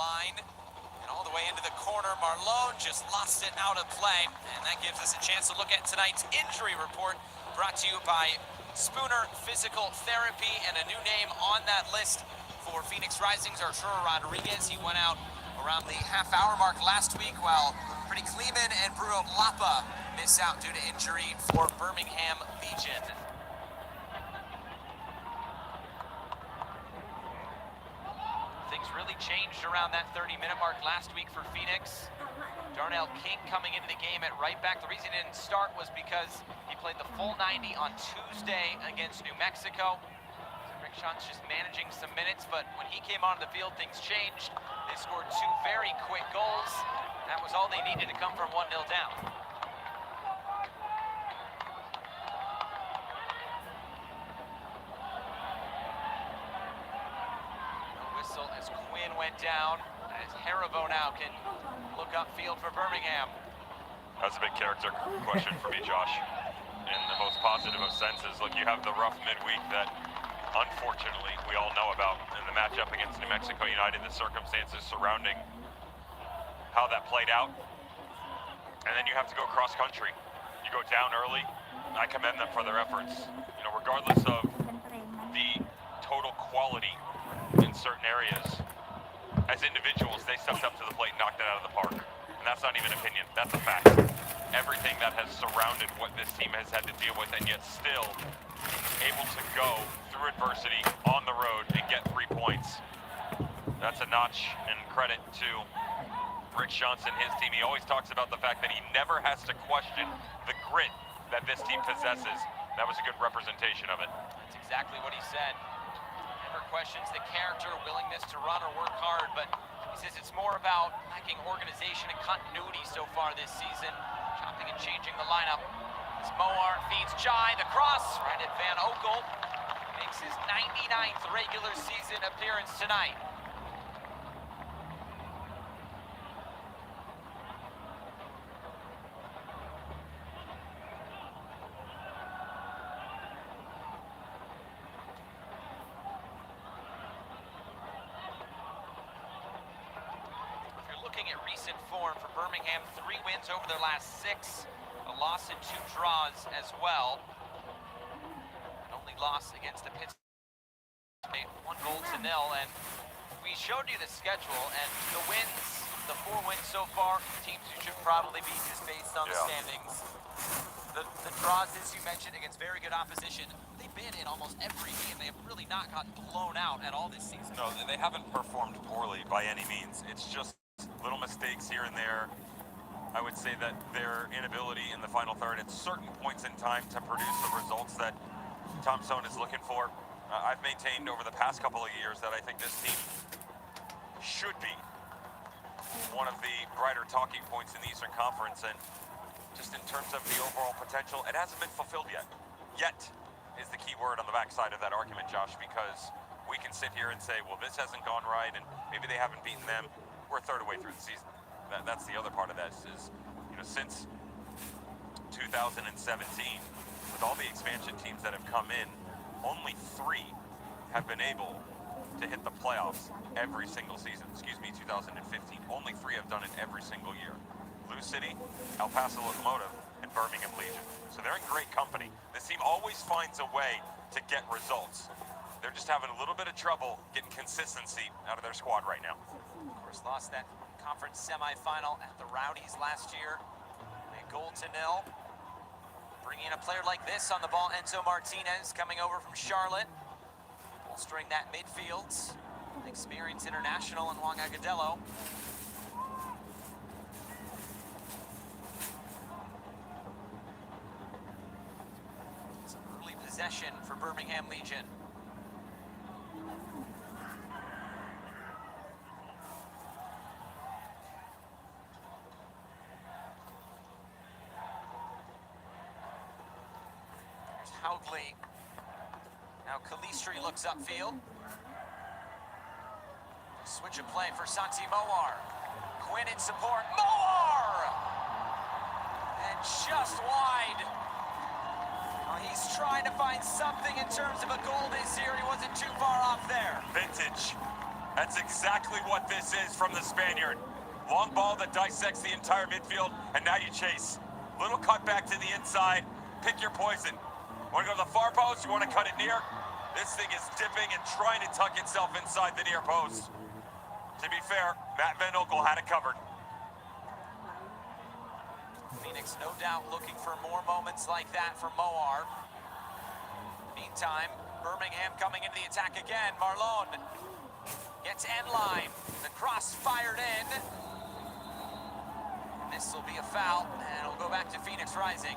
line. And all the way into the corner, Marlone just lost it out of play. And that gives us a chance to look at tonight's injury report, brought to you by Spooner Physical Therapy, and a new name on that list for Phoenix Rising's Arturo Rodriguez. He went out around the half-hour mark last week, while Freddie Kleeman and Bruno Lapa miss out due to injury for Birmingham Legion. Things really changed around that 30-minute mark last week for Phoenix. Darnell King coming into the game at right back. The reason he didn't start was because he played the full 90 on Tuesday against New Mexico. So Rick Schantz just managing some minutes, but when he came onto the field, things changed. They scored two very quick goals. That was all they needed to come from 1-0 down. As Quinn went down, as Haribo now can look upfield for Birmingham. That's a big character question for me, Josh. In the most positive of senses, look, you have the rough midweek that, unfortunately, we all know about in the matchup against New Mexico United, the circumstances surrounding how that played out. And then you have to go cross country. You go down early. I commend them for their efforts. You know, regardless of the total quality in certain areas, as individuals, they stepped up to the plate and knocked it out of the park. And that's not even opinion, that's a fact. Everything that has surrounded what this team has had to deal with, and yet still able to go through adversity on the road and get 3 points. That's a notch and credit to Rick Schantz and his team. He always talks about the fact that he never has to question the grit that this team possesses. That was a good representation of it. That's exactly what he said. Questions the character, willingness to run or work hard, but he says it's more about lacking organization and continuity so far this season. Chopping and changing the lineup as Moar feeds Jai, the cross right at Van Okel. Makes his 99th regular season appearance tonight. Looking at recent form for Birmingham, 3 wins over their last 6, a loss and 2 draws as well. Only loss against the Pittsburgh, 1-0, and we showed you the schedule and the wins, the 4 wins so far, teams who should probably be just based on the standings. The draws, as you mentioned, against very good opposition. They've been in almost every game. They have really not gotten blown out at all this season. No, they haven't performed poorly by any means. It's just little mistakes here and there. I would say that their inability in the final third at certain points in time to produce the results that Tom Soehn is looking for. I've maintained over the past couple of years that I think this team should be one of the brighter talking points in the Eastern Conference, and just in terms of the overall potential, it hasn't been fulfilled yet. Yet is the key word on the backside of that argument, Josh, because we can sit here and say, well, this hasn't gone right, and maybe they haven't beaten them. We're a third of the way through the season. That's the other part of this is, you know, since 2017, with all the expansion teams that have come in, only 3 have been able to hit the playoffs every single season. Excuse me, 2015. Only 3 have done it every single year. Blue City, El Paso Locomotive, and Birmingham Legion. So they're in great company. This team always finds a way to get results. They're just having a little bit of trouble getting consistency out of their squad right now. Of course, lost that conference semifinal at the Rowdies last year. A 0-0. Bringing in a player like this on the ball, Enzo Martinez, coming over from Charlotte. Bolstering that midfield. Experienced international in Juan Agudelo. Some early possession for Birmingham Legion. Hougley. Now Calistri looks upfield. Switch of play for Santi Moar. Quinn in support. Moar! And just wide. Well, he's trying to find something in terms of a goal this year. He wasn't too far off there. Vintage. That's exactly what this is from the Spaniard. Long ball that dissects the entire midfield, and now you chase. Little cut back to the inside. Pick your poison. Want to go to the far post? You want to cut it near? This thing is dipping and trying to tuck itself inside the near post. To be fair, Matt Van Oekel had it covered. Phoenix no doubt looking for more moments like that from Moar. Meantime, Birmingham coming into the attack again. Marlon gets end line. The cross fired in. This will be a foul, and it'll go back to Phoenix Rising.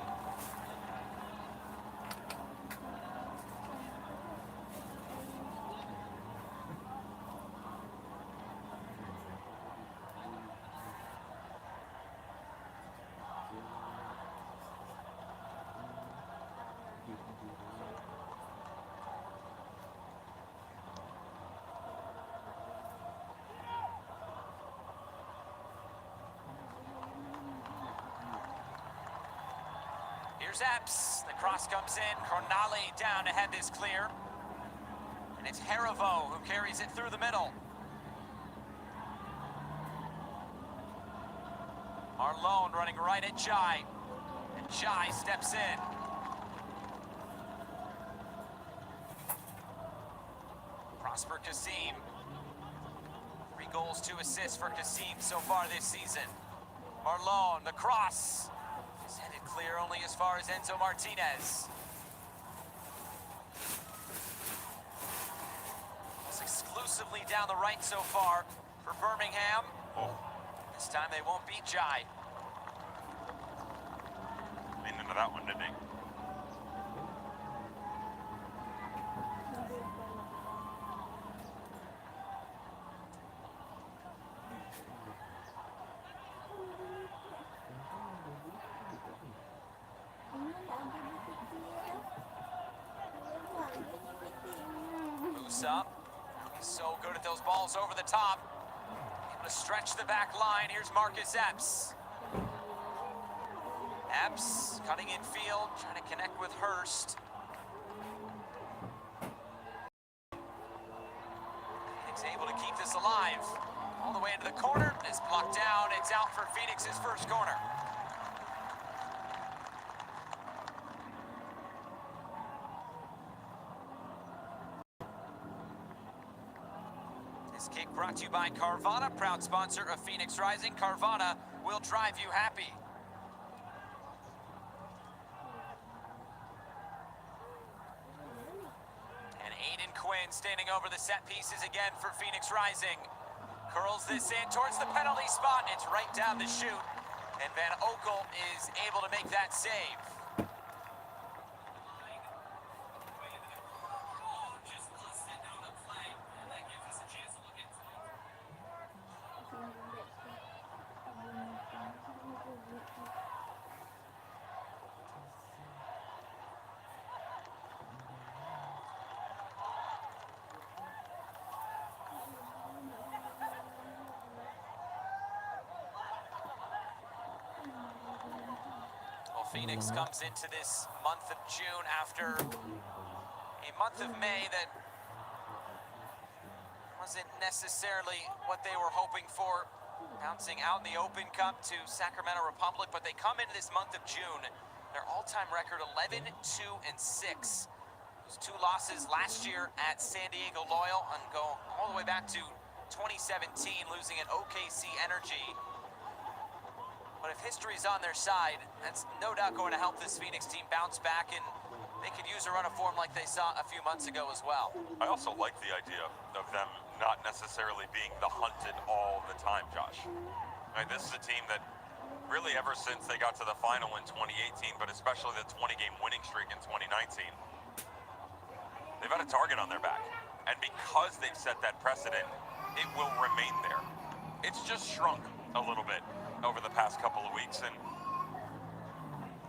Here's Epps. The cross comes in. Cornali down to head this clear. And it's Harivo who carries it through the middle. Marlon running right at Jai. And Jai steps in. Prosper Kasim. 3 goals, 2 assists for Kasim so far this season. Marlon, the cross. Is headed clear only as far as Enzo Martinez. It's exclusively down the right so far for Birmingham. This time they won't beat Jai. Leaned into that one, didn't he? Up. He's so good at those balls over the top. Able to stretch the back line. Here's Marcus Epps. Epps cutting in field, trying to connect with Hurst. Phoenix able to keep this alive. All the way into the corner. It's blocked down. It's out for Phoenix's first corner. This kick brought to you by Carvana, proud sponsor of Phoenix Rising. Carvana will drive you happy. And Aiden Quinn standing over the set pieces again for Phoenix Rising. Curls this in towards the penalty spot. It's right down the chute. And Van Oekel is able to make that save. Phoenix comes into this month of June after a month of May that wasn't necessarily what they were hoping for, bouncing out in the Open Cup to Sacramento Republic, but they come into this month of June, their all-time record 11-2-6. Those 2 losses last year at San Diego Loyal and go all the way back to 2017, losing at OKC Energy. But if history's on their side, that's no doubt going to help this Phoenix team bounce back, and they could use a run of form like they saw a few months ago as well. I also like the idea of them not necessarily being the hunted all the time, Josh. I mean, this is a team that really ever since they got to the final in 2018, but especially the 20-game winning streak in 2019, they've had a target on their back. And because they've set that precedent, it will remain there. It's just shrunk a little bit over the past couple of weeks, and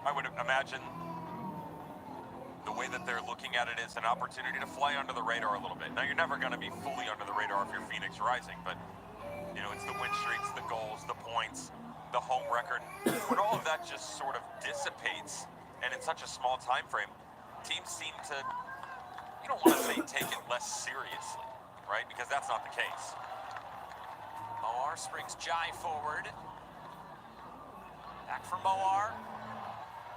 I would imagine the way that they're looking at it is an opportunity to fly under the radar a little bit. Now, you're never going to be fully under the radar if you're Phoenix Rising, but, you know, it's the win streaks, the goals, the points, the home record. When all of that just sort of dissipates, and in such a small time frame, teams seem to, you don't want to say take it less seriously, right? Because that's not the case. Moar springs Jai forward. Back from Moar.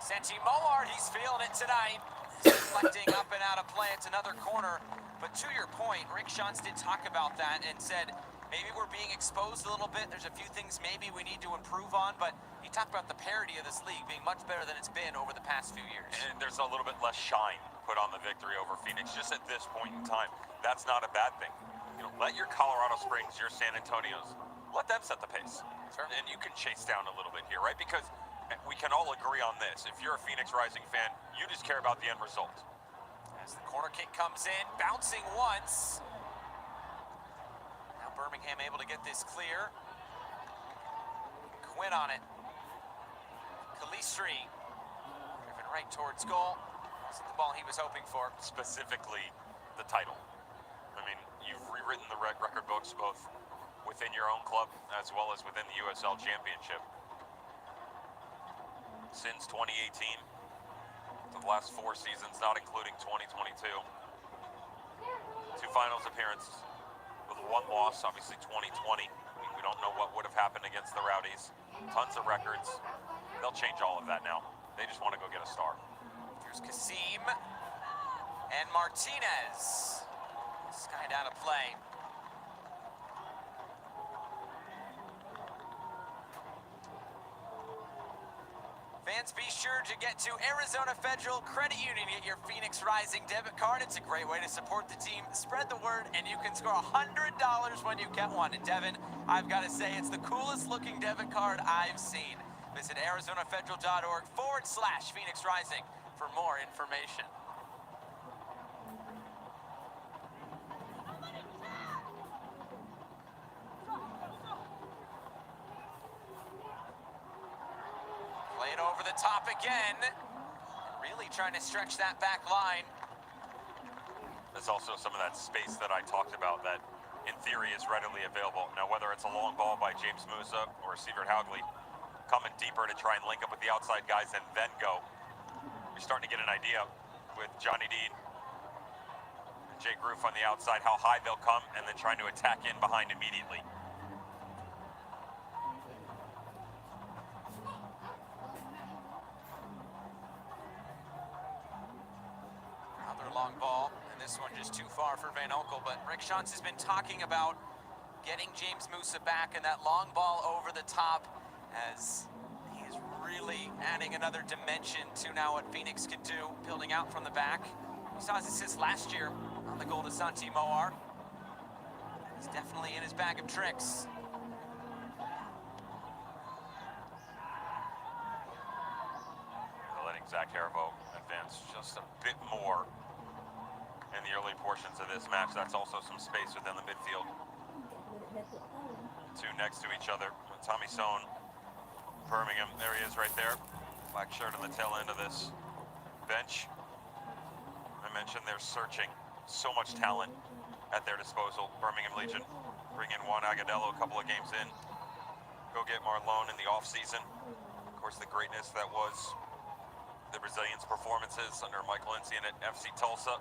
Santi Moar, he's feeling it tonight. He's deflecting up and out of play. It's another corner. But to your point, Rick Schantz did talk about that and said, maybe we're being exposed a little bit. There's a few things maybe we need to improve on, but he talked about the parity of this league being much better than it's been over the past few years. And there's a little bit less shine put on the victory over Phoenix just at this point in time. That's not a bad thing. You know, let your Colorado Springs, your San Antonios, let them set the pace. Sure. And you can chase down a little bit here, right? Because we can all agree on this. If you're a Phoenix Rising fan, you just care about the end result. As the corner kick comes in, bouncing once. Now Birmingham able to get this clear. Quinn on it. Calistri driven right towards goal. Wasn't the ball he was hoping for. Specifically, the title. I mean, you've rewritten the record books both within your own club as well as within the USL Championship. Since 2018, the last 4 seasons, not including 2022. 2 finals appearances with 1 loss, obviously 2020. We don't know what would have happened against the Rowdies. Tons of records. They'll change all of that now. They just want to go get a star. Here's Kasim and Martinez. Skied out of play. Fans, be sure to get to Arizona Federal Credit Union. Get your Phoenix Rising debit card. It's a great way to support the team. Spread the word, and you can score $100 when you get one. And Devin, I've got to say, it's the coolest looking debit card I've seen. Visit ArizonaFederal.org/Phoenix Rising for more information. Played over the top again. Really trying to stretch that back line. There's also some of that space that I talked about that, in theory, is readily available. Now, whether it's a long ball by James Musa or Sievert Haugli coming deeper to try and link up with the outside guys and then go, you're starting to get an idea with Johnny Dean and Jake Roof on the outside, how high they'll come, and then trying to attack in behind immediately. Long ball, and this one just too far for Van Oekel, but Rick Schantz has been talking about getting James Musa back and that long ball over the top, as he is really adding another dimension to now what Phoenix can do, building out from the back. We saw his assist last year on the goal to Santi Moar. He's definitely in his bag of tricks. They're letting Zach Haribo advance just a bit more in the early portions of this match. That's also some space within the midfield. 2 next to each other. Tommy Sohn, Birmingham, there he is right there. Black shirt on the tail end of this bench. I mentioned they're searching. So much talent at their disposal. Birmingham Legion bring in Juan Agudelo a couple of games in. Go get Marlon in the offseason. Of course, the greatness that was the Brazilians' performances under Michael Encian at FC Tulsa.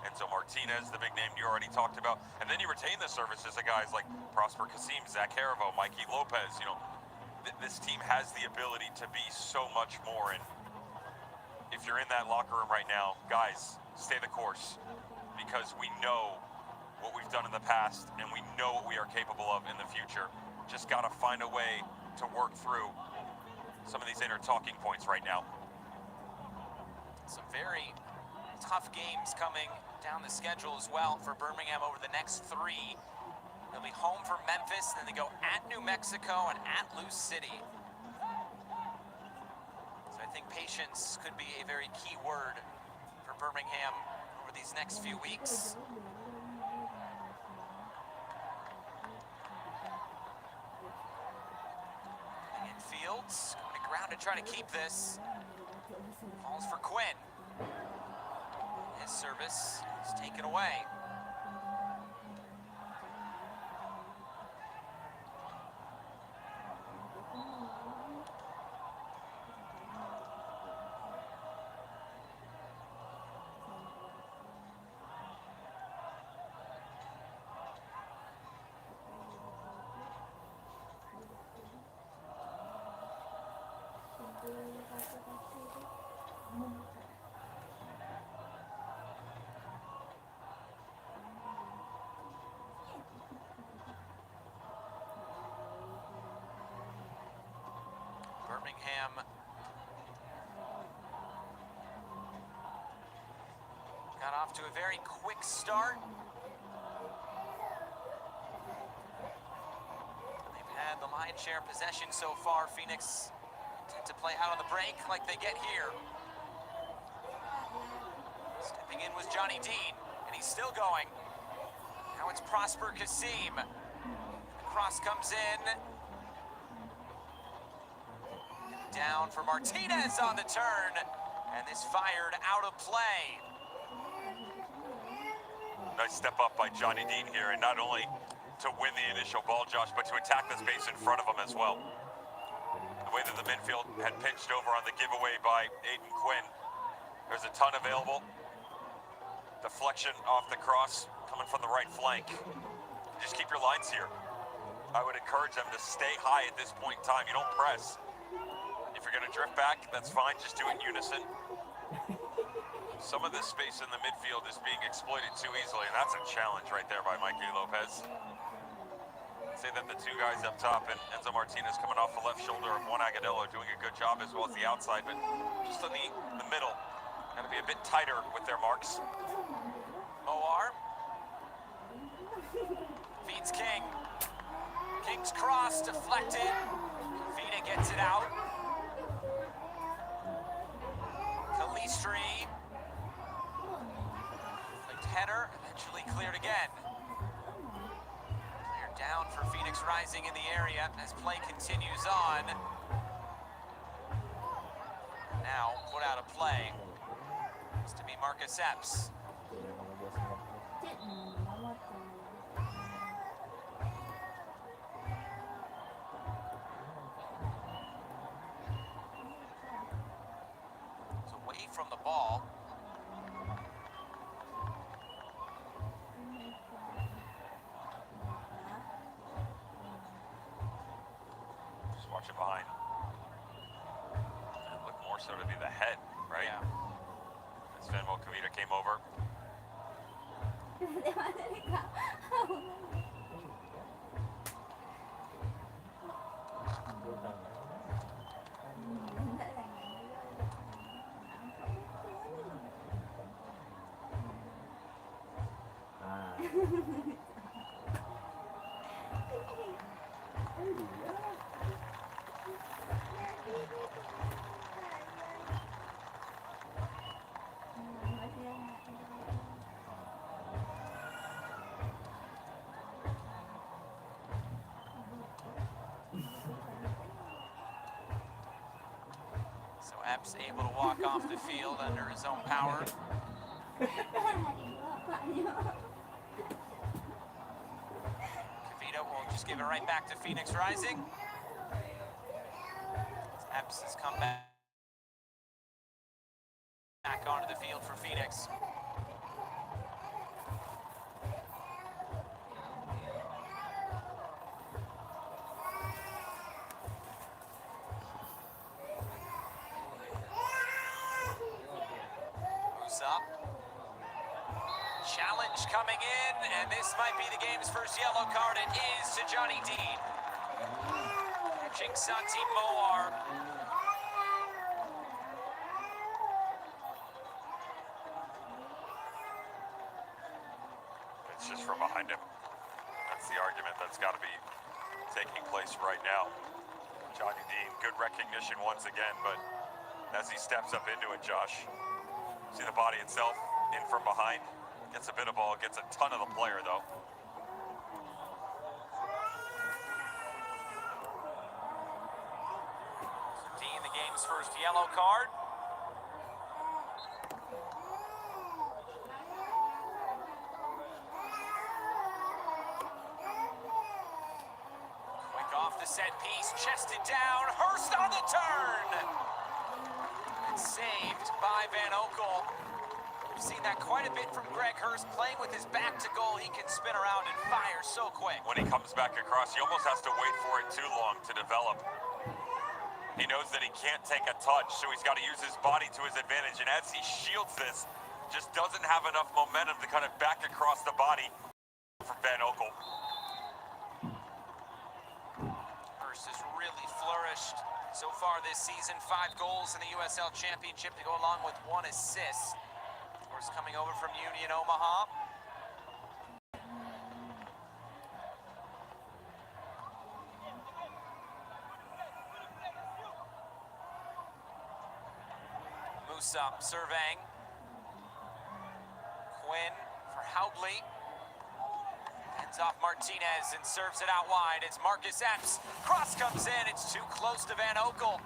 Enzo Martinez, the big name you already talked about. And then you retain the services of guys like Prosper Kasim, Zach Haribo, Mikey Lopez. You know, this team has the ability to be so much more. And if you're in that locker room right now, guys, stay the course. Because we know what we've done in the past, and we know what we are capable of in the future. Just got to find a way to work through some of these inner talking points right now. Some very tough games coming down the schedule as well for Birmingham over the next 3. They'll be home for Memphis, then they go at New Mexico and at Lou City. So I think patience could be a very key word for Birmingham over these next few weeks. In Fields, going to ground to try to keep this. Falls for Quinn. His service is taken away. Birmingham got off to a very quick start. They've had the lion's share possession so far. Phoenix tend to play out on the break like they get here. Stepping in was Johnny Dean, and he's still going. Now it's Prosper Kasim. The cross comes in. Down for Martinez on the turn, and this fired out of play. Nice step up by Johnny Dean here, and not only to win the initial ball, Josh, but to attack the space in front of him as well. The way that the midfield had pitched over on the giveaway by Aiden Quinn, there's a ton available. Deflection off the cross coming from the right flank. Just keep your lines here. I would encourage them to stay high at this point in time. You don't press. If you're going to drift back, that's fine. Just do it in unison. Some of this space in the midfield is being exploited too easily, and that's a challenge right there by Mikey Lopez. I'd say that the two guys up top and Enzo Martinez coming off the left shoulder of Juan Agudelo are doing a good job, as well as the outside, but just on the middle, got to be a bit tighter with their marks. Moar feeds King. King's cross deflected. Vida gets it out. Calistri. Flicked header, eventually cleared again. Cleared down for Phoenix Rising in the area as play continues on. Now put out of play. It's to be Marcus Epps. It's away from the ball. Just watch it behind. It looked more so to be the head, right? Yeah. As Venmo Kavita came over. So Epps able to walk off the field under his own power. Kavita will just give it right back to Phoenix Rising. Epps has come back onto the field for Phoenix. Moves up. Challenge coming in, and this might be the game's first yellow card. It is to Johnny Dean. Catching Santi Moar. It's just from behind him. That's the argument that's got to be taking place right now. Johnny Dean, good recognition once again, but as he steps up into it, Josh, see the body itself in from behind. Gets a bit of ball, gets a ton of the player though. Dean, the game's first yellow card. Quick off the set piece, chested down, Hurst on the turn! And saved by Van Oekel. We've seen that quite a bit from Greg Hurst, playing with his back to goal. He can spin around and fire so quick. When he comes back across, he almost has to wait for it too long to develop. He knows that he can't take a touch, so he's got to use his body to his advantage, and as he shields this, just doesn't have enough momentum to kind of back across the body for Van Oekel. Hurst is really flourished so far this season. 5 goals in the USL Championship to go along with 1 assist. Of course, coming over from Union Omaha. Musa surveying. Quinn for Houbley. Hands off Martinez and serves it out wide. It's Marcus Epps. Cross comes in. It's too close to Van Oekel.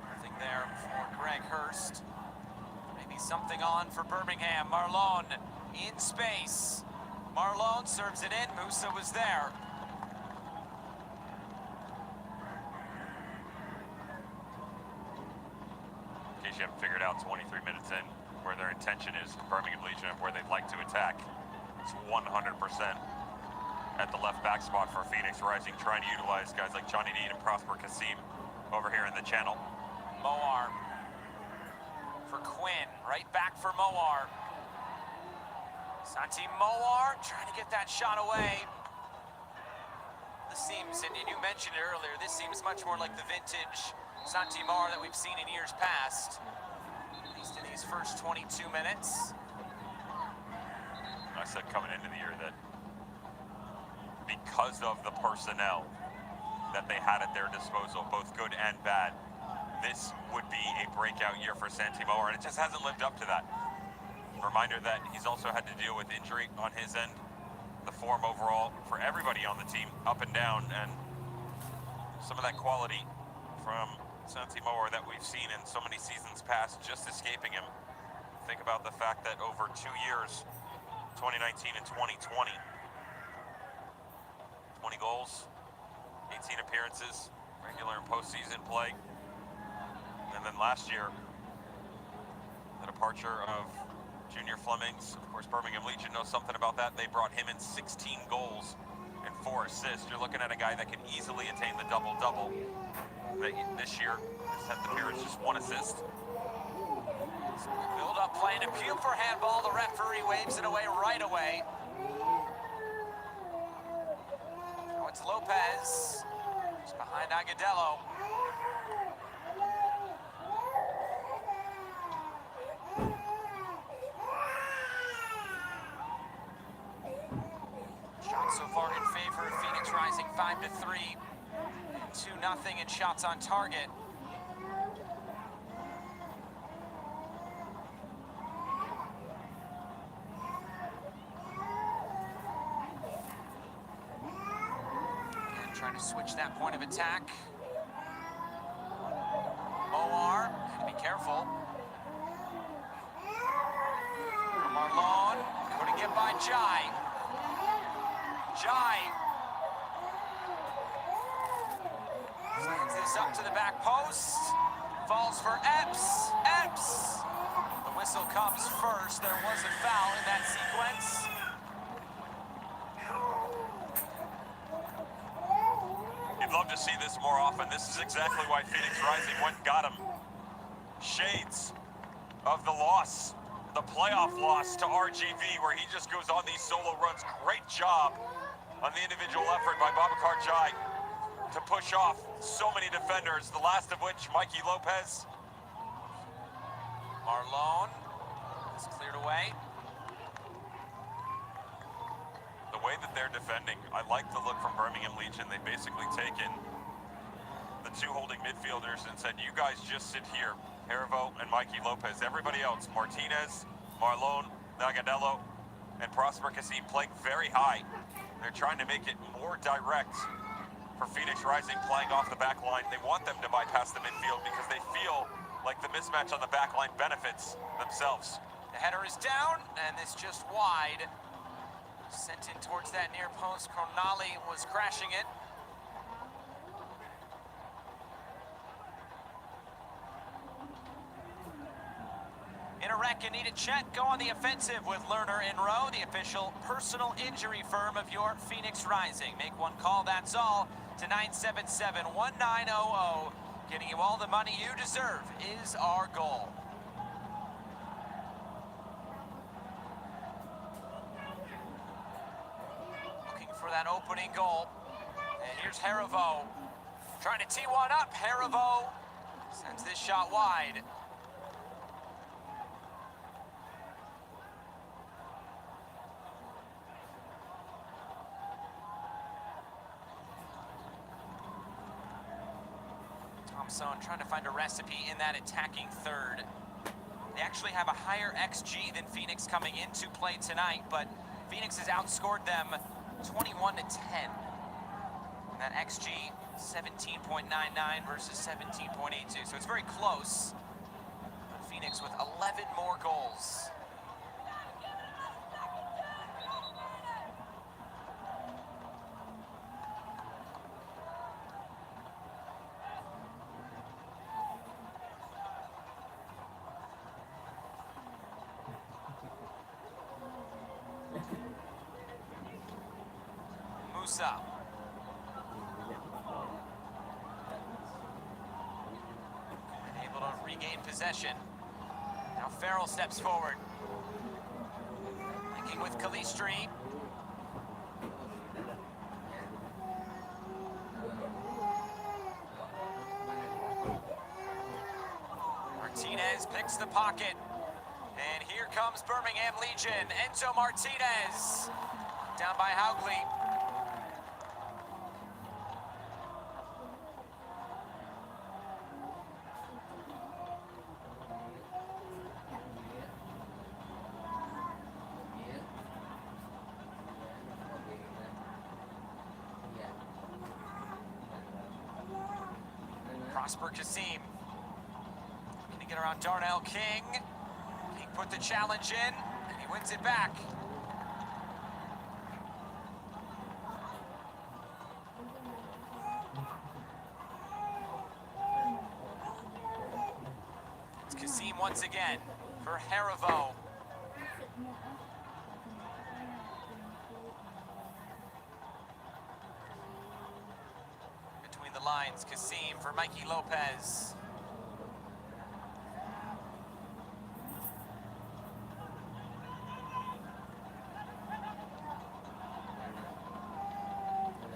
Nothing there for Greg Hurst. Maybe something on for Birmingham. Marlon in space. Marlon serves it in. Musa was there. In case you haven't figured out 23 minutes in where their intention is, Birmingham Legion, of where they'd like to attack. It's 100% at the left back spot for Phoenix Rising, trying to utilize guys like Johnny Dean and Prosper Kasim over here in the channel. Moar for Quinn, right back for Moar. Santi Moar trying to get that shot away. This seems, and you mentioned it earlier, this seems much more like the vintage Santi Moar that we've seen in years past, at least in these first 22 minutes. I said coming into the year that because of the personnel that they had at their disposal, both good and bad, this would be a breakout year for Santi Moar, and it just hasn't lived up to that. Reminder that he's also had to deal with injury on his end. The form overall for everybody on the team, up and down, and some of that quality from Santi Moar that we've seen in so many seasons past just escaping him. Think about the fact that over 2 years, 2019 and 2020, 20 goals, 18 appearances, regular and postseason play. And then last year, the departure of Junior Flemings. Of course, Birmingham Legion knows something about that. They brought him in 16 goals and 4 assists. You're looking at a guy that can easily attain the double-double. This year, his 10th appearance, just 1 assist. Build up play and a Puper handball. The referee waves it away right away. Now it's Lopez. Just behind Agudelo. Shots so far in favor of Phoenix Rising, 5-3. 2-0 in shots on target. And trying to switch that point of attack. Moar, had to be careful. Marlon, couldn't get by Jai. Jai sends this up to the back post. Falls for Epps. Epps. The whistle comes first. There was a foul in that sequence. You'd love to see this more often. This is exactly why Phoenix Rising went and got him. Shades of the loss, the playoff loss to RGV, where he just goes on these solo runs. Great job on the individual effort by Babacar Jai to push off so many defenders, the last of which, Mikey Lopez. Marlon is cleared away. The way that they're defending, I like the look from Birmingham Legion. They've basically taken the 2 holding midfielders and said, you guys just sit here. Hervo and Mikey Lopez. Everybody else, Martinez, Marlon, Nagadello, and Prosper Kasim playing very high. They're trying to make it more direct for Phoenix Rising playing off the back line. They want them to bypass the midfield because they feel like the mismatch on the back line benefits themselves. The header is down, and this just wide. Sent in towards that near post. Cronali was crashing it. In a wreck, you need a check. Go on the offensive with Lerner in Row, the official personal injury firm of your Phoenix Rising. Make one call, that's all, to 977-1900. Getting you all the money you deserve is our goal. Looking for that opening goal. And here's Harivo. Trying to tee one up. Harivo sends this shot wide. Thompson trying to find a recipe in that attacking third. They actually have a higher XG than Phoenix coming into play tonight, but Phoenix has outscored them 21-10. And that XG, 17.99 versus 17.82, so it's very close. But Phoenix with 11 more goals. Musa. And able to regain possession. Now Farrell steps forward. Linking with Calistri. Martinez picks the pocket. And here comes Birmingham Legion. Enzo Martinez. Down by Haugli. Prosper Kasim. Gonna get around Darnell King. King put the challenge in, and he wins it back. It's Kasim once again for Harivo. Between the lines, Kasim for Mikey Lopez.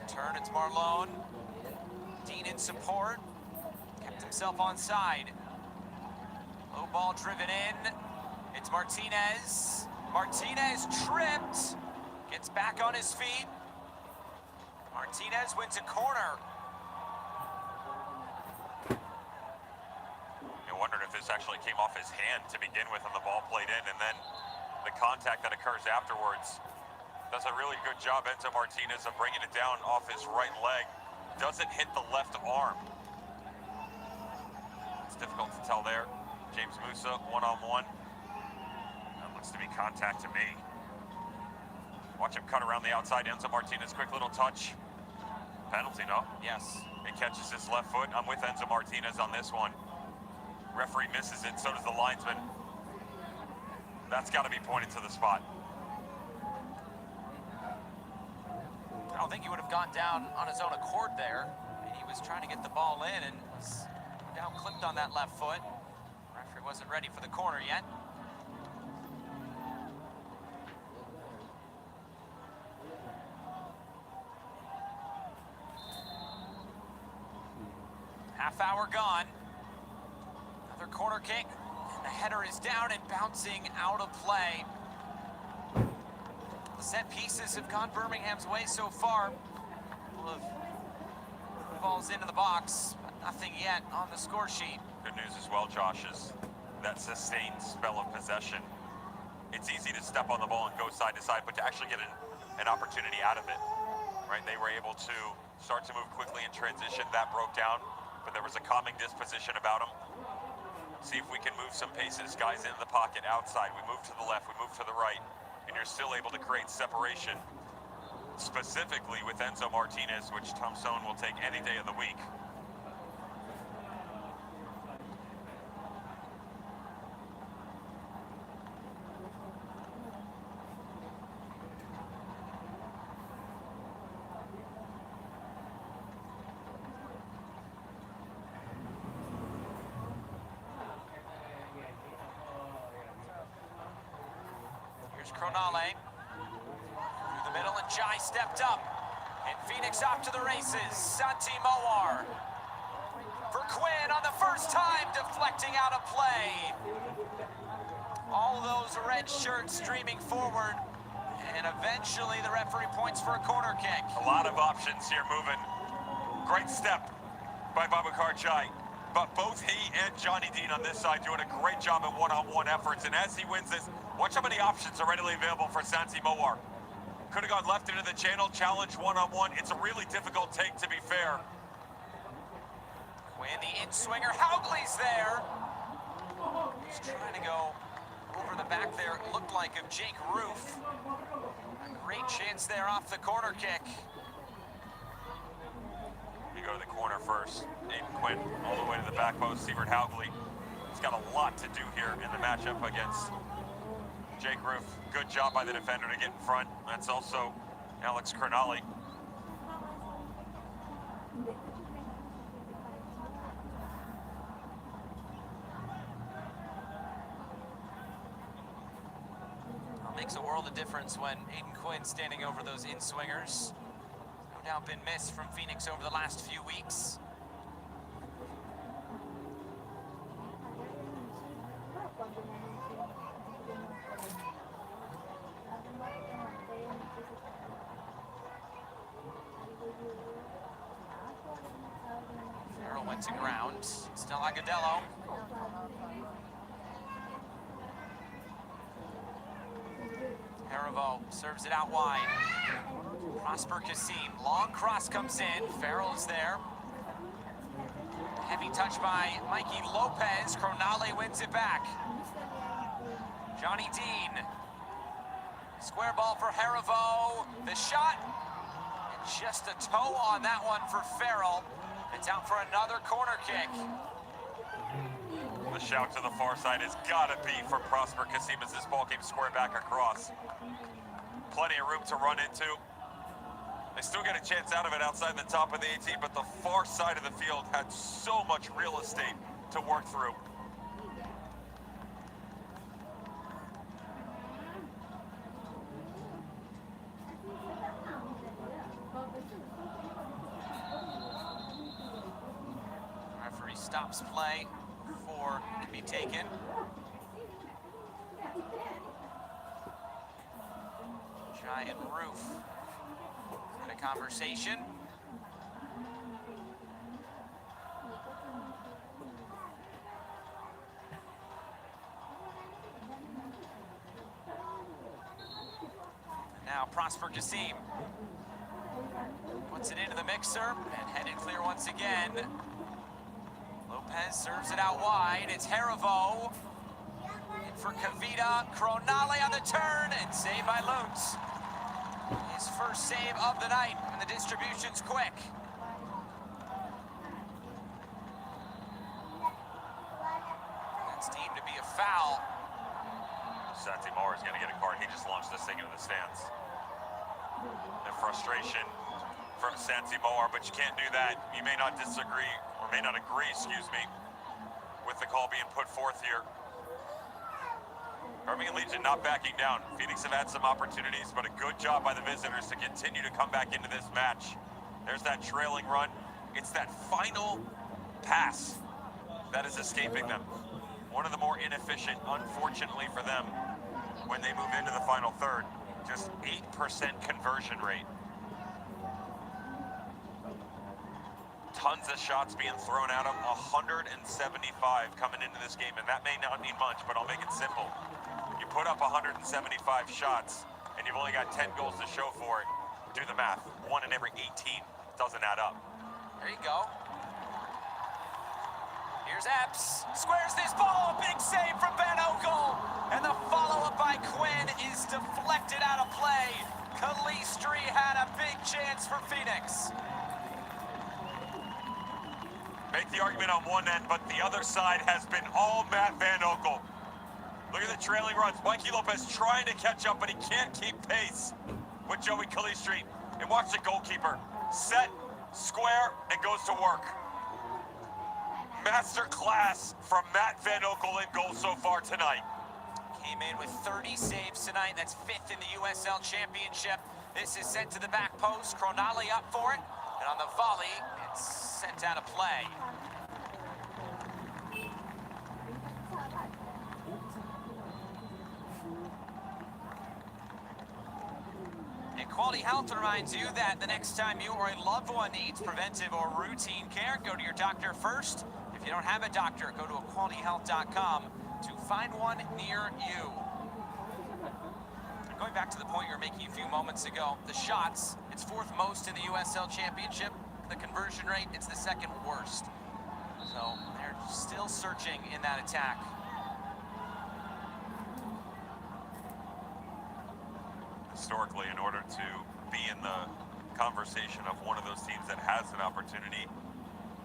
Turn, it's Marlon. Dean in support. Kept himself on side. Low ball driven in. It's Martinez. Martinez tripped. Gets back on his feet. Martinez wins a corner. I wondered if this actually came off his hand to begin with, and the ball played in, and then the contact that occurs afterwards. Does a really good job, Enzo Martinez, of bringing it down off his right leg. Doesn't hit the left arm. It's difficult to tell there. James Musa, one-on-one. That looks to be contact to me. Watch him cut around the outside. Enzo Martinez, quick little touch. Penalty, no? Yes. He catches his left foot. I'm with Enzo Martinez on this one. Referee misses it, so does the linesman. That's got to be pointed to the spot. I don't think he would have gone down on his own accord there. He was trying to get the ball in and was down clipped on that left foot. Referee wasn't ready for the corner yet. Half hour gone. Another corner kick. And the header is down and bouncing out of play. The set pieces have gone Birmingham's way so far. Full of balls into the box, but nothing yet on the score sheet. Good news as well, Josh, is that sustained spell of possession. It's easy to step on the ball and go side to side, but to actually get an opportunity out of it, right? They were able to start to move quickly in transition. That broke down, but there was a calming disposition about them. See if we can move some paces. Guys in the pocket outside. We move to the left, we move to the right, and you're still able to create separation. Specifically with Enzo Martinez, which Thompson will take any day of the week. Here's Cronale. Through the middle, and Jai stepped up. And Phoenix off to the races. Santi Moar. For Quinn on the first time, deflecting out of play. All those red shirts streaming forward. And eventually the referee points for a corner kick. A lot of options here moving. Great step by Babakar Jai. But both he and Johnny Dean on this side doing a great job at one-on-one efforts. And as he wins this, watch how many options are readily available for Santi Moar. Could have gone left into the channel, challenge one-on-one. It's a really difficult take, to be fair. Quinn, the in-swinger. Haugley's there. He's trying to go over the back there. It looked like of Jake Roof. A great chance there off the corner kick. We go to the corner first. Aiden Quinn all the way to the back post. Sievert Haugley. He's got a lot to do here in the matchup against Jake Roof. Good job by the defender to get in front. That's also Alex Cronale. Makes a world of difference when Aiden Quinn standing over those in-swingers. No doubt been missed from Phoenix over the last few weeks. Farrell went to ground. Still Agudelo. Haribo serves it out wide. Prosper Kasim, long cross comes in. Farrell is there. Heavy touch by Mikey Lopez. Cronale wins it back. Johnny Dean. Square ball for Haribo. The shot. And just a toe on that one for Farrell. It's out for another corner kick. The shout to the far side has got to be for Prosper Kasim as this ball came square back across. Plenty of room to run into. They still get a chance out of it outside the top of the 18, but the far side of the field had so much real estate to work through. Referee stops play before it can be taken. Giant Roof had a conversation. Now Prosper Kasim puts it into the mixer and headed clear once again. Lopez serves it out wide. It's Haribo. In for Kavita. Cronale on the turn and saved by Luntz. His first save of the night, and the distribution's quick. That's deemed to be a foul. Santi Moore is going to get a card. He just launched this thing into the stands. The frustration from Santi Moore, but you can't do that. You may not disagree, or may not agree, excuse me, with the call being put forth here. Birmingham Legion not backing down. Phoenix have had some opportunities, but a good job by the visitors to continue to come back into this match. There's that trailing run. It's that final pass that is escaping them. One of the more inefficient, unfortunately for them, when they move into the final third. Just 8% conversion rate. Tons of shots being thrown at them, 175 coming into this game, and that may not mean much, but I'll make it simple. You put up 175 shots, and you've only got 10 goals to show for it. Do the math. 1 in every 18 doesn't add up. There you go. Here's Epps. Squares this ball. Big save from Ben Ogle. And the follow-up by Quinn is deflected out of play. Calistri had a big chance for Phoenix. Make the argument on one end, but the other side has been all Matt Van Ogle. Look at the trailing runs. Mikey Lopez trying to catch up, but he can't keep pace with Joey Calistri. And watch the goalkeeper. Set, square, and goes to work. Master class from Matt Van Ogle in goal so far tonight. Came in with 30 saves tonight. That's 5th in the USL Championship. This is sent to the back post. Cronali up for it. And on the volley, it's sent out of play. And Quality Health reminds you that the next time you or a loved one needs preventive or routine care, go to your doctor first. If you don't have a doctor, go to equalityhealth.com to find one near you. Going back to the point you were making a few moments ago, the shots, it's 4th most in the USL Championship. The conversion rate, it's the 2nd worst. So they're still searching in that attack. Historically, in order to be in the conversation of one of those teams that has an opportunity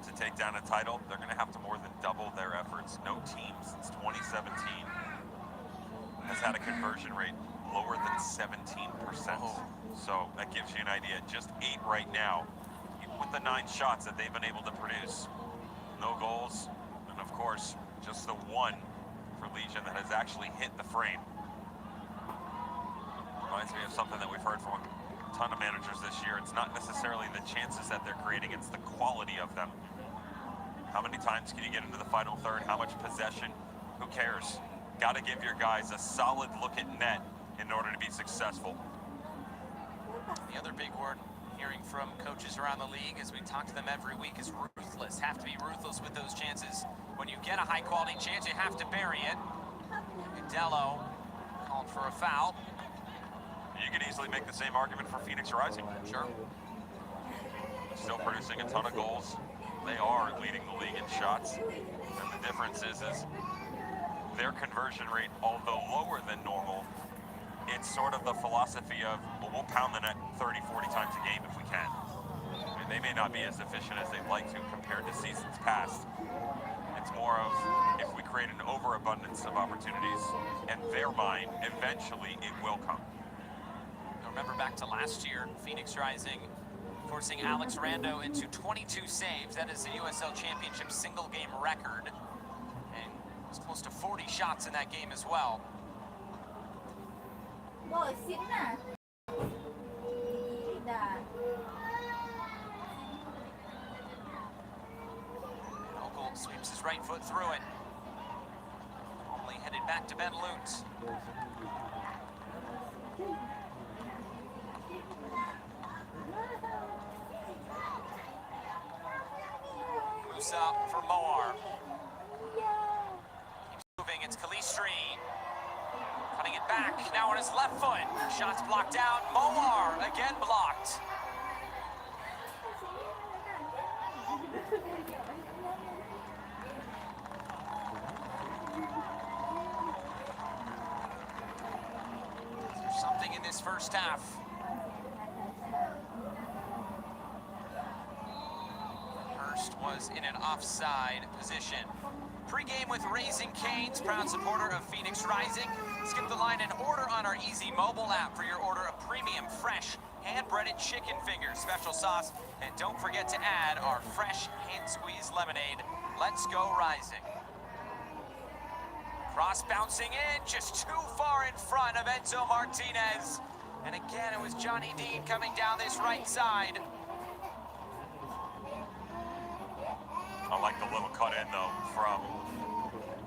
to take down a title, they're going to have to more than double their efforts. No team since 2017 has had a conversion rate lower than 17%. So that gives you an idea. Just 8 right now, even with the 9 shots that they've been able to produce. No goals, and of course, just the 1 for Legion that has actually hit the frame. Reminds me of something that we've heard from a ton of managers this year. It's not necessarily the chances that they're creating, it's the quality of them. How many times can you get into the final third? How much possession? Who cares? Got to give your guys a solid look at net in order to be successful. The other big word hearing from coaches around the league as we talk to them every week is ruthless. Have to be ruthless with those chances. When you get a high quality chance, you have to bury it. Dello called for a foul. You could easily make the same argument for Phoenix Rising. Sure. Still producing a ton of goals. They are leading the league in shots. And the difference is their conversion rate, although lower than normal, it's sort of the philosophy of, well, we'll pound the net 30, 40 times a game if we can. I mean, they may not be as efficient as they'd like to compared to seasons past. It's more of, if we create an overabundance of opportunities, in their mind, eventually it will come. Remember back to last year, Phoenix Rising forcing Alex Rando into 22 saves. That is the USL Championship single game record. And it was close to 40 shots in that game as well. Ogle sweeps his right foot through it. Only headed back to Ben Lutz. Up for Moar. Keeps moving, it's Calistri. Cutting it back, now on his left foot. Shots blocked out, Moar again blocked. There's something in this first half. Was in an offside position. Pre-game with Raising Cane's, proud supporter of Phoenix Rising. Skip the line and order on our easy mobile app for your order of premium, fresh, hand-breaded chicken fingers, special sauce, and don't forget to add our fresh hand-squeezed lemonade. Let's go Rising. Cross bouncing in, just too far in front of Enzo Martinez. And again, it was Johnny Dean coming down this right side. I like the little cut in though from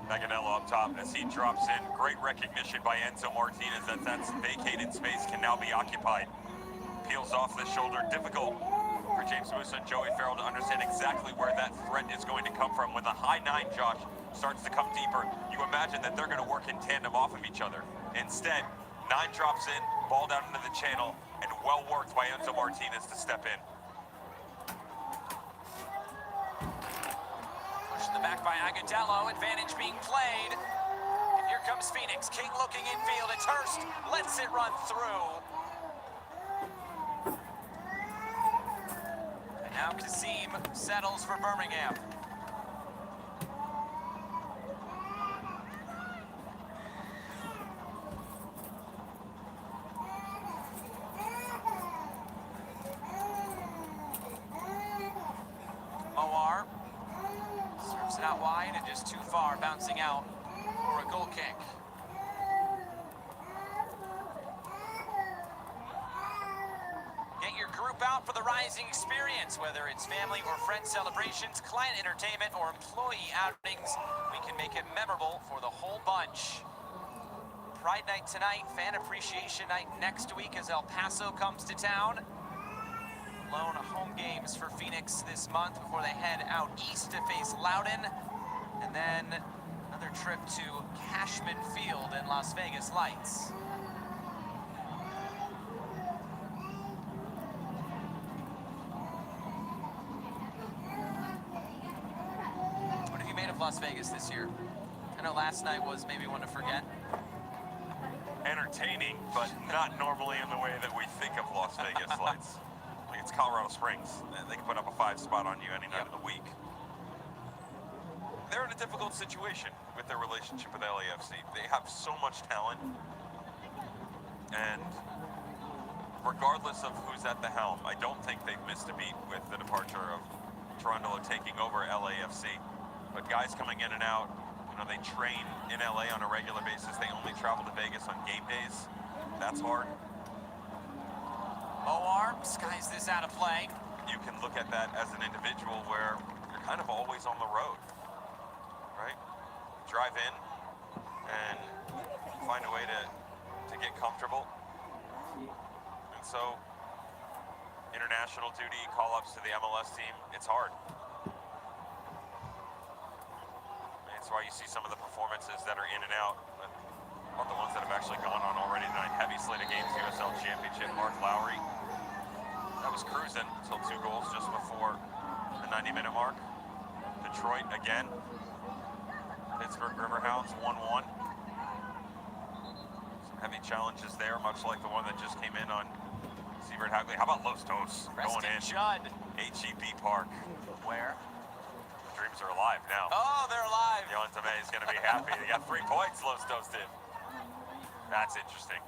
Manganello up top as he drops in. Great recognition by Enzo Martinez that vacated space can now be occupied. Peels off the shoulder. Difficult for James Musa and Joey Farrell to understand exactly where that threat is going to come from. When the high 9, Josh, starts to come deeper, you imagine that they're going to work in tandem off of each other. Instead, 9 drops in, ball down into the channel, and well worked by Enzo Martinez to step in. The back by Agudelo, advantage being played. And here comes Phoenix, King looking infield, it's Hurst, lets it run through. And now Kasim settles for Birmingham. Moar serves it out wide and just too far, bouncing out for a goal kick. group out for the Rising experience. Whether it's family or friend celebrations, client entertainment, or employee outings, we can make it memorable for the whole bunch. Pride Night tonight, Fan Appreciation Night next week as El Paso comes to town. Lone home games for Phoenix this month before they head out east to face Loudoun. And then another trip to Cashman Field in Las Vegas Lights. What have you made of Las Vegas this year? I know last night was maybe one to forget. Entertaining, but not normally in the way that we think of Las Vegas Lights. Like it's Colorado Springs. They can put up a 5 spot on you any night of the week. They're in a difficult situation with their relationship with LAFC. They have so much talent, and regardless of who's at the helm, I don't think they've missed a beat with the departure of Toronto taking over LAFC. But guys coming in and out, you know, they train in LA on a regular basis. They only travel to Vegas on game days. That's hard. Moar skies this out of play. You can look at that as an individual where you're kind of always on the road, right? Drive in and find a way to get comfortable. And so, international duty, call-ups to the MLS team, it's hard. That's why you see some of the performances that are in and out, but not the ones that have actually gone on already tonight. Heavy slate of games, USL Championship, Mark Lowry. That was cruising until 2 goals just before the 90-minute mark. Detroit again. Pittsburgh Riverhounds 1-1. Some heavy challenges there, much like the one that just came in on Siebert Hagley. How about Los Dos going in? Judd. HEB Park. Where? Dreams are alive now. Oh, they're alive. Yohan Tomé is going to be happy. They got 3 points, Los Dos did. That's interesting.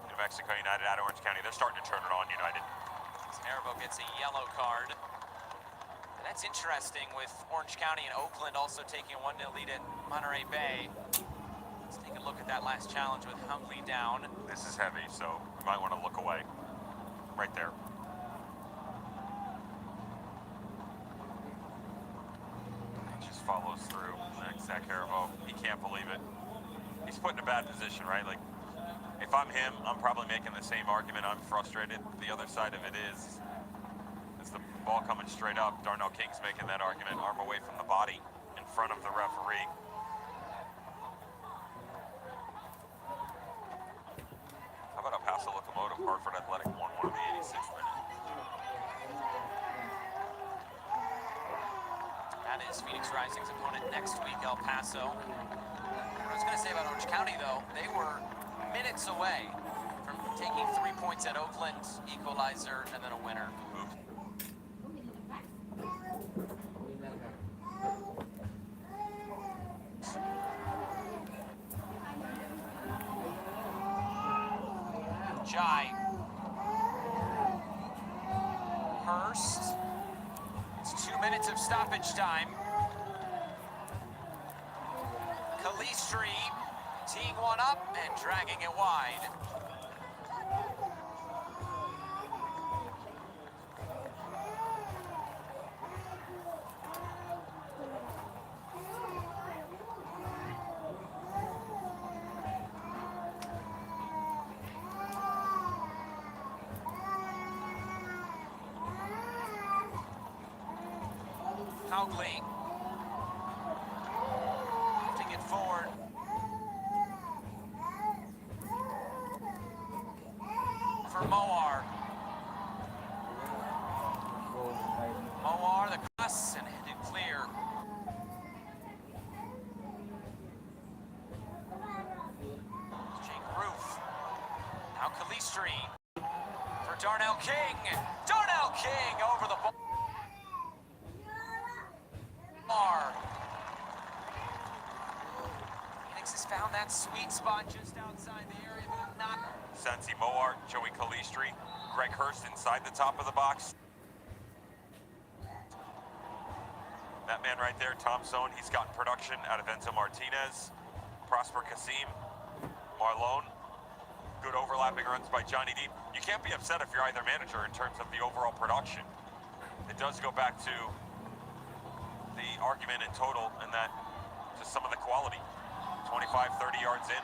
New Mexico United at Orange County. They're starting to turn it on, United. Erbo gets a yellow card. And that's interesting with Orange County and Oakland also taking a 1-0 lead at Monterey Bay. Let's take a look at that last challenge with Hunkley down. This is heavy, so you might want to look away. Right there. Follows through. Zach Erbo, he can't believe it. He's put in a bad position, right? Like, if I'm him, I'm probably making the same argument. I'm frustrated. The other side of it is the ball coming straight up. Darnell King's making that argument. Arm away from the body in front of the referee. How about El Paso Locomotive, Hartford Athletic 1-1 in the 86th minute? That is Phoenix Rising's opponent next week, El Paso. What I was going to say about Orange County, though, they were minutes away from taking 3 points at Oakland, equalizer, and then a winner. Jai. Hurst. It's 2 minutes of stoppage time. Calistri teeing one up and dragging it wide. Hougley. Lifting it forward. For Moar. Moar, the cross, and headed clear. Jake Roof. Now Calistri. For Darnell King. Darnell King over the ball. Phoenix has found that sweet spot just outside the area, but not. Santi Moar, Joey Calistri, Greg Hurst inside the top of the box. That man right there, Tom Sohn, he's gotten production out of Enzo Martinez, Prosper Kasim, Marlon. Good overlapping runs by Johnny Deep. You can't be upset if you're either manager in terms of the overall production. It does go back to the argument in total and that just some of the quality. 25, 30 yards in,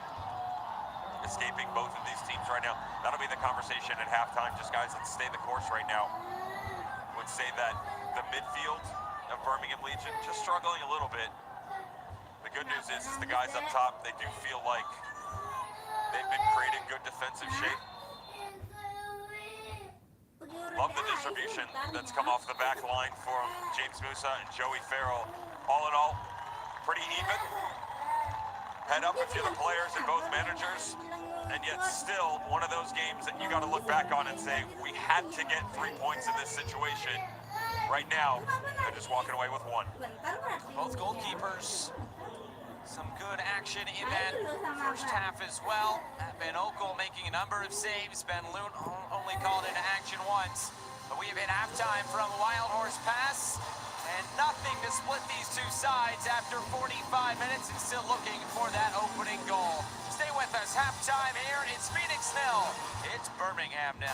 escaping both of these teams right now. That'll be the conversation at halftime. Just guys, let's stay the course right now. Would say that the midfield of Birmingham Legion just struggling a little bit. The good news is the guys up top, they do feel like they've been creating good defensive shape. Love the distribution that's come off the back line from James Musa and Joey Farrell. All in all, pretty even. Head up if you're the players and both managers. And yet still one of those games that you got to look back on and say, we had to get 3 points in this situation. Right now, they're just walking away with one. Both goalkeepers, some good action in that first half as well. Ben Okel making a number of saves. Ben Loon only called into action once. But we have hit halftime from Wild Horse Pass. And nothing to split these two sides after 45 minutes and still looking for that opening goal. Stay with us. Halftime here. It's Phoenix 0. It's Birmingham 0.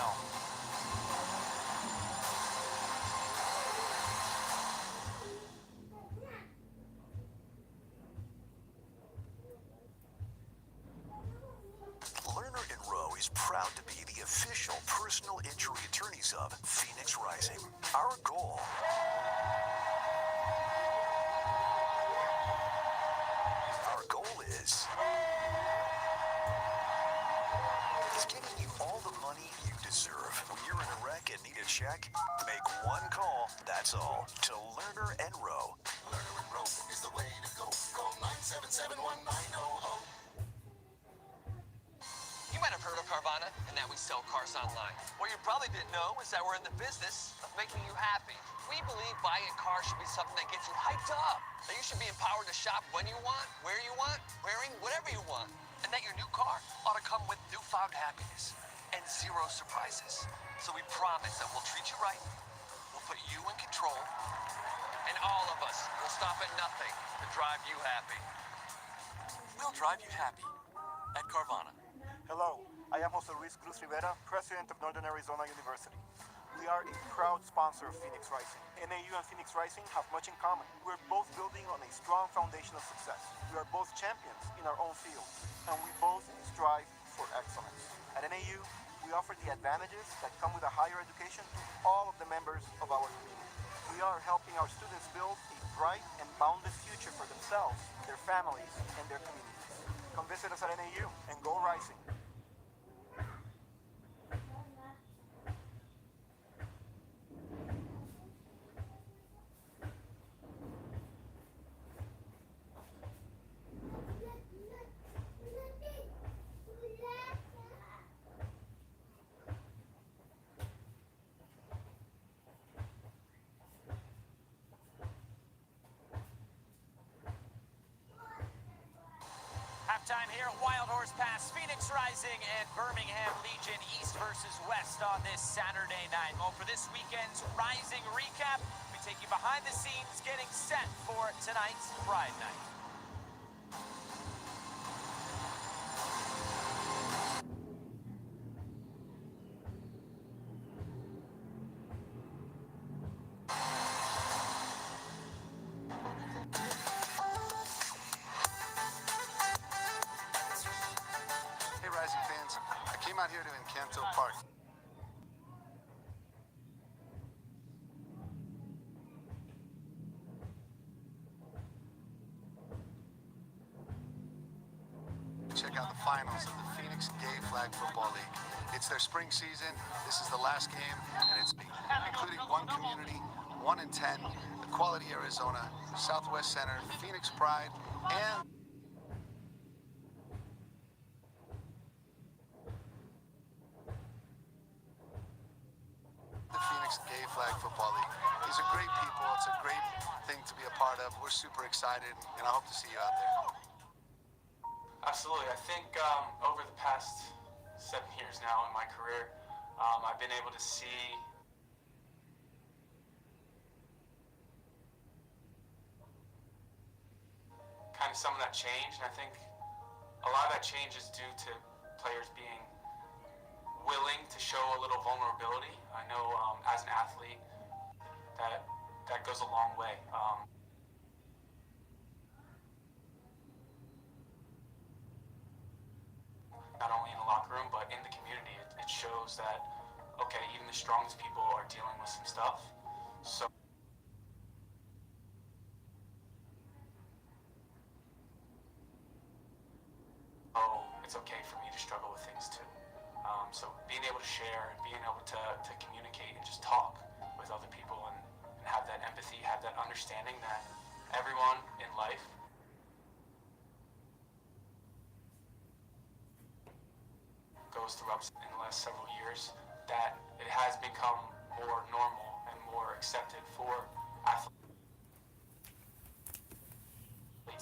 Lerner and Rowe is proud to be the official personal injury attorneys of Phoenix Rising. Our goal is getting you all the money you deserve. When you're in a wreck and need a check, make one call, that's all, to Lerner and Rowe. Lerner and Rowe is the way to go. Call 977-1900. You might have heard of Carvana and that we sell cars online. What you probably didn't know is that we're in the business of making you happy. We believe buying a car should be something that gets you hyped up. That you should be empowered to shop when you want, where you want, wearing whatever you want. And that your new car ought to come with newfound happiness and zero surprises. So we promise that we'll treat you right, we'll put you in control, and all of us will stop at nothing to drive you happy. We'll drive you happy at Carvana. Hello, I am Jose Luis Cruz Rivera, President of Northern Arizona University. We are a proud sponsor of Phoenix Rising. NAU and Phoenix Rising have much in common. We're both building on a strong foundation of success. We are both champions in our own fields, and we both strive for excellence. At NAU, we offer the advantages that come with a higher education to all of the members of our community. We are helping our students build a bright and boundless future for themselves, their families, and their communities. Come visit us at NAU and go Rising. Halftime here at Wild Horse Pass, Phoenix Rising and Birmingham Legion, East versus West on this Saturday night. Well, for this weekend's Rising recap, we take you behind the scenes getting set for tonight's Pride Night. Hey, Rising fans. I came out here to Encanto Park. Check out the finals of the Phoenix Gay Flag Football League. It's their spring season. This is the last game, and it's including one community, 1 in 10, Equality Arizona, Southwest Center, Phoenix Pride, and the Phoenix Gay Flag Football League. These are great people. It's a great thing to be a part of. We're super excited, and I hope to see you out there. Absolutely. I think over the past 7 years now in my career, I've been able to see kind of some of that change, and I think a lot of that change is due to players being willing to show a little vulnerability. I know as an athlete that goes a long way. Not only in the locker room, but in the community. It shows that, okay, even the strongest people are dealing with some stuff. So it's okay for me to struggle with things too. So being able to share and being able to communicate and just talk with other people and have that empathy, have that understanding that everyone in life goes through ups in the last several years, that it has become more normal and more accepted for athletes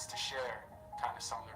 to share kind of some of their